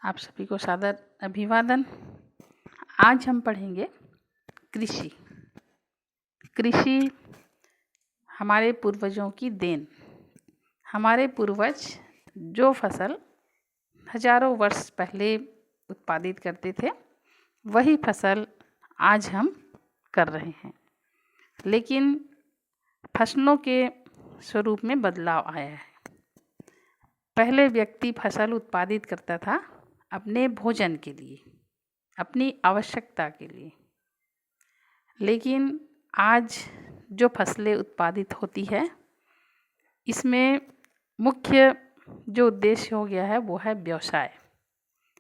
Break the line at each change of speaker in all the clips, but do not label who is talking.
आप सभी को सादर अभिवादन। आज हम पढ़ेंगे कृषि। कृषि हमारे पूर्वजों की देन। हमारे पूर्वज जो फसल हजारों वर्ष पहले उत्पादित करते थे वही फसल आज हम कर रहे हैं, लेकिन फसलों के स्वरूप में बदलाव आया है। पहले व्यक्ति फसल उत्पादित करता था अपने भोजन के लिए, अपनी आवश्यकता के लिए, लेकिन आज जो फसलें उत्पादित होती है इसमें मुख्य जो उद्देश्य हो गया है वो है व्यवसाय।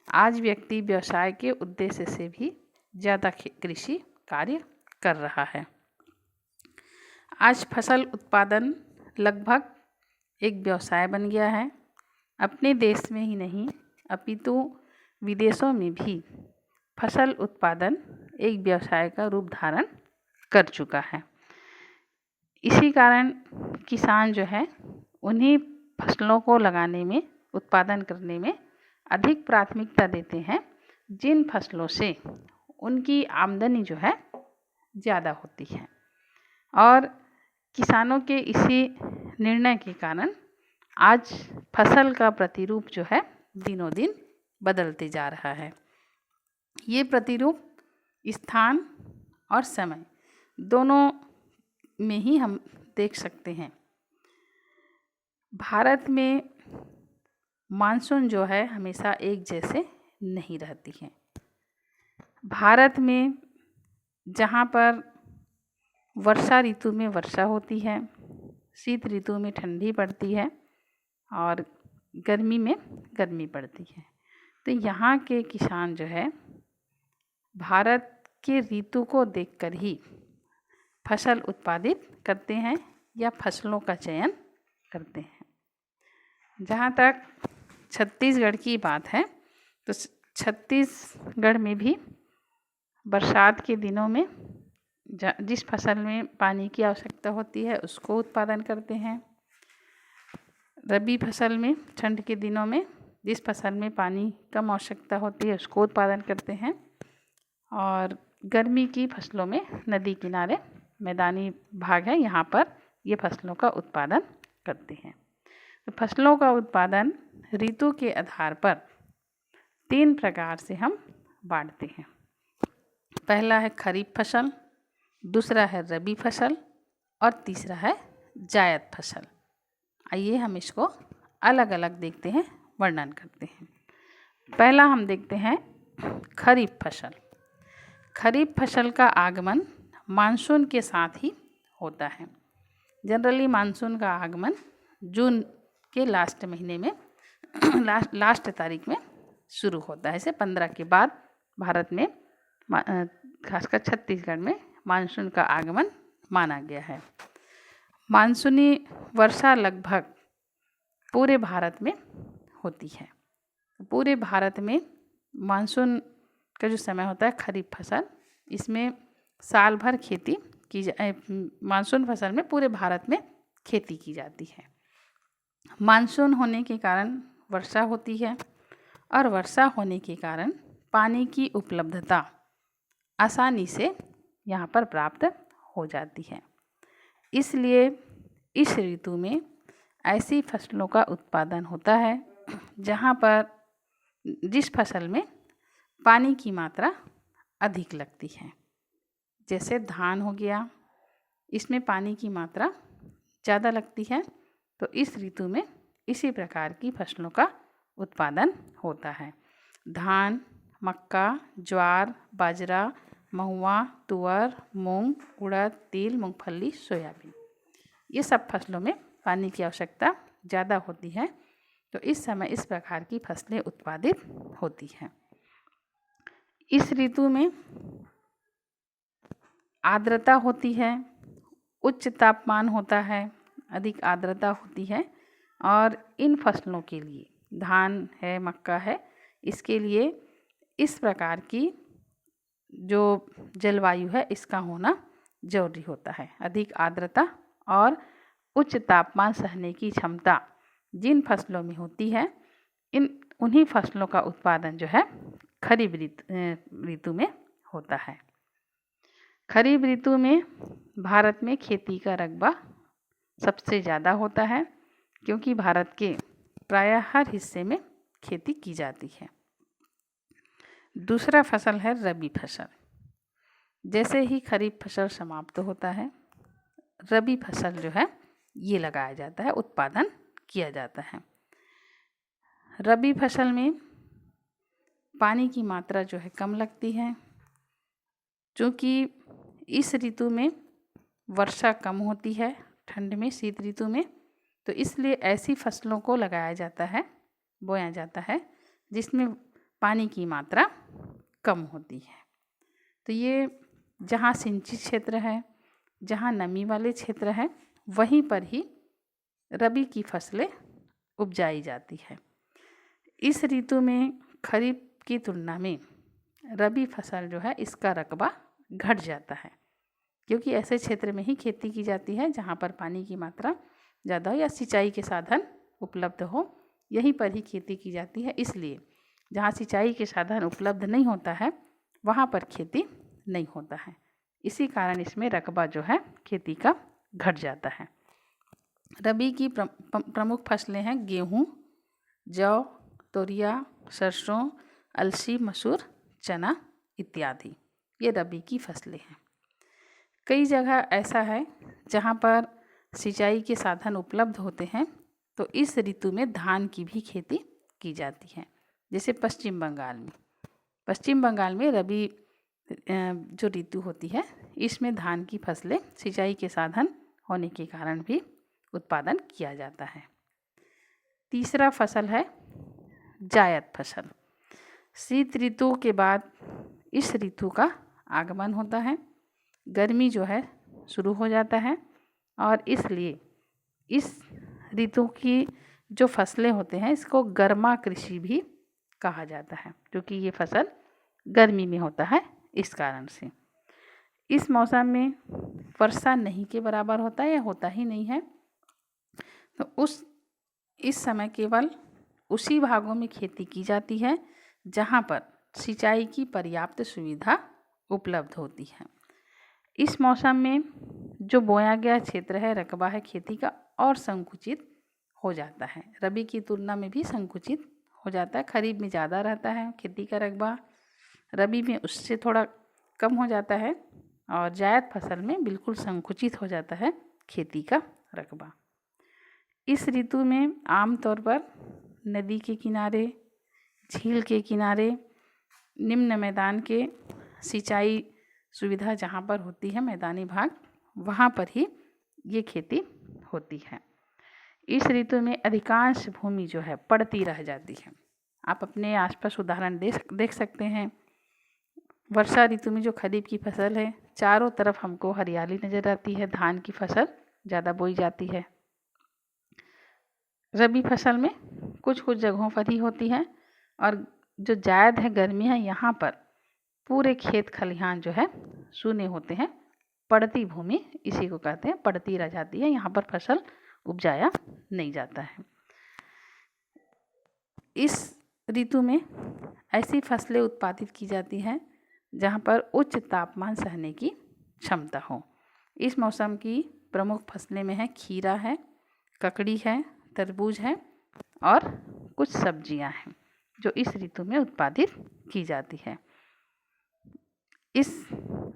आज व्यक्ति व्यवसाय के उद्देश्य से भी ज़्यादा कृषि कार्य कर रहा है। आज फसल उत्पादन लगभग एक व्यवसाय बन गया है। अपने देश में ही नहीं अपितु विदेशों में भी फसल उत्पादन एक व्यवसाय का रूप धारण कर चुका है। इसी कारण किसान जो है उन्हीं फसलों को लगाने में, उत्पादन करने में अधिक प्राथमिकता देते हैं जिन फसलों से उनकी आमदनी जो है ज़्यादा होती है। और किसानों के इसी निर्णय के कारण आज फसल का प्रतिरूप जो है दिनों दिन बदलते जा रहा है। ये प्रतिरूप स्थान और समय दोनों में ही हम देख सकते हैं। भारत में मानसून जो है हमेशा एक जैसे नहीं रहती है। भारत में जहाँ पर वर्षा ऋतु में वर्षा होती है, शीत ऋतु में ठंडी पड़ती है और गर्मी में गर्मी पड़ती है, तो यहाँ के किसान जो है भारत के ऋतु को देखकर ही फसल उत्पादित करते हैं या फसलों का चयन करते हैं। जहाँ तक छत्तीसगढ़ की बात है तो छत्तीसगढ़ में भी बरसात के दिनों में जिस फसल में पानी की आवश्यकता होती है उसको उत्पादन करते हैं। रबी फसल में ठंड के दिनों में जिस फसल में पानी कम आवश्यकता होती है उसको उत्पादन करते हैं। और गर्मी की फसलों में नदी किनारे मैदानी भाग है, यहाँ पर ये फसलों का उत्पादन करते हैं। तो फसलों का उत्पादन ऋतु के आधार पर 3 प्रकार से हम बांटते हैं। पहला है खरीफ फसल, दूसरा है रबी फसल और तीसरा है जायद फसल। आइए हम इसको अलग अलग देखते हैं, वर्णन करते हैं। पहला हम देखते हैं खरीफ फसल। खरीफ फसल का आगमन मानसून के साथ ही होता है। जनरली मानसून का आगमन जून के लास्ट महीने में लास्ट तारीख में शुरू होता है। इसे 15 के बाद भारत में खासकर छत्तीसगढ़ में मानसून का आगमन माना गया है। मानसूनी वर्षा लगभग पूरे भारत में होती है। पूरे भारत में मानसून का जो समय होता है खरीफ फसल, इसमें साल भर खेती की मानसून फसल में पूरे भारत में खेती की जाती है। मानसून होने के कारण वर्षा होती है और वर्षा होने के कारण पानी की उपलब्धता आसानी से यहाँ पर प्राप्त हो जाती है। इसलिए इस ऋतु में ऐसी फसलों का उत्पादन होता है जहाँ पर जिस फसल में पानी की मात्रा अधिक लगती है। जैसे धान हो गया, इसमें पानी की मात्रा ज़्यादा लगती है, तो इस ऋतु में इसी प्रकार की फसलों का उत्पादन होता है। धान, मक्का, ज्वार, बाजरा, महुआ, तुअर, मूंग, उड़द, तिल, मूंगफली, सोयाबीन, ये सब फसलों में पानी की आवश्यकता ज़्यादा होती है, तो इस समय इस प्रकार की फसलें उत्पादित होती हैं। इस ऋतु में आर्द्रता होती है, उच्च तापमान होता है, अधिक आर्द्रता होती है और इन फसलों के लिए, धान है, मक्का है, इसके लिए इस प्रकार की जो जलवायु है इसका होना जरूरी होता है। अधिक आर्द्रता और उच्च तापमान सहने की क्षमता जिन फसलों में होती है उन्हीं फसलों का उत्पादन जो है खरीफ ऋतु में होता है। खरीफ ऋतु में भारत में खेती का रकबा सबसे ज़्यादा होता है, क्योंकि भारत के प्रायः हर हिस्से में खेती की जाती है। दूसरा फसल है रबी फसल। जैसे ही खरीफ फसल समाप्त होता है, रबी फसल जो है ये लगाया जाता है, उत्पादन किया जाता है। रबी फसल में पानी की मात्रा जो है कम लगती है, क्योंकि इस ऋतु में वर्षा कम होती है, ठंड में, शीत ऋतु में, तो इसलिए ऐसी फसलों को लगाया जाता है, बोया जाता है जिसमें पानी की मात्रा कम होती है। तो ये जहाँ सिंचित क्षेत्र है, जहाँ नमी वाले क्षेत्र है, वहीं पर ही रबी की फसलें उपजाई जाती है। इस ऋतु में खरीफ की तुलना में रबी फसल जो है इसका रकबा घट जाता है, क्योंकि ऐसे क्षेत्र में ही खेती की जाती है जहाँ पर पानी की मात्रा ज़्यादा हो या सिंचाई के साधन उपलब्ध हो, यहीं पर ही खेती की जाती है। इसलिए जहाँ सिंचाई के साधन उपलब्ध नहीं होता है वहाँ पर खेती नहीं होता है। इसी कारण इसमें रकबा जो है खेती का घट जाता है। रबी की प्रमुख फसलें हैं गेहूँ, जौ, तोरिया, सरसों, अलसी, मसूर, चना इत्यादि। ये रबी की फसलें हैं। कई जगह ऐसा है जहाँ पर सिंचाई के साधन उपलब्ध होते हैं, तो इस ऋतु में धान की भी खेती की जाती है। जैसे पश्चिम बंगाल में रबी जो ऋतु होती है, इसमें धान की फसलें सिंचाई के साधन होने के कारण भी उत्पादन किया जाता है। तीसरा फसल है जायद फसल। शीत ऋतु के बाद इस ऋतु का आगमन होता है, गर्मी जो है शुरू हो जाता है, और इसलिए इस ऋतु की जो फसलें होते हैं इसको गर्मा कृषि भी कहा जाता है, क्योंकि ये फसल गर्मी में होता है। इस कारण से इस मौसम में वर्षा नहीं के बराबर होता है या होता ही नहीं है, तो इस समय केवल उसी भागों में खेती की जाती है जहाँ पर सिंचाई की पर्याप्त सुविधा उपलब्ध होती है। इस मौसम में जो बोया गया क्षेत्र है, रकबा है खेती का, और संकुचित हो जाता है। रबी की तुलना में भी संकुचित हो जाता है। खरीफ में ज़्यादा रहता है खेती का रकबा, रबी में उससे थोड़ा कम हो जाता है, और जायद फसल में बिल्कुल संकुचित हो जाता है खेती का रकबा। इस ऋतु में आमतौर पर नदी के किनारे, झील के किनारे, निम्न मैदान के सिंचाई सुविधा जहाँ पर होती है, मैदानी भाग, वहाँ पर ही ये खेती होती है। इस ऋतु में अधिकांश भूमि जो है पड़ती रह जाती है। आप अपने आसपास उदाहरण देख सकते हैं। वर्षा ऋतु में जो खरीफ की फसल है, चारों तरफ हमको हरियाली नज़र आती है, धान की फसल ज़्यादा बोई जाती है। रबी फसल में कुछ कुछ जगहों पर ही होती है, और जो जायद है, गर्मी है, यहाँ पर पूरे खेत खलिहान जो है सूने होते हैं। पड़ती भूमि इसी को कहते हैं, पड़ती रह जाती है, यहाँ पर फसल उपजाया नहीं जाता है। इस ऋतु में ऐसी फसलें उत्पादित की जाती हैं जहाँ पर उच्च तापमान सहने की क्षमता हो। इस मौसम की प्रमुख फसलें में है खीरा है, ककड़ी है, तरबूज है, और कुछ सब्जियां हैं जो इस ऋतु में उत्पादित की जाती है। इस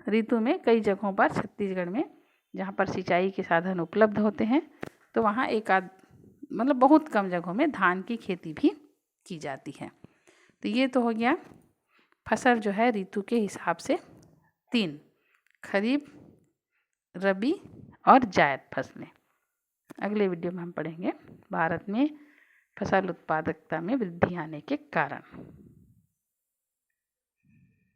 ऋतु में कई जगहों पर, छत्तीसगढ़ में जहाँ पर सिंचाई के साधन उपलब्ध होते हैं, तो वहाँ बहुत कम जगहों में धान की खेती भी की जाती है। तो ये तो हो गया फसल जो है ऋतु के हिसाब से 3, खरीफ, रबी और जायद फसलें। अगले वीडियो में हम पढ़ेंगे भारत में फसल उत्पादकता में वृद्धि आने के कारण।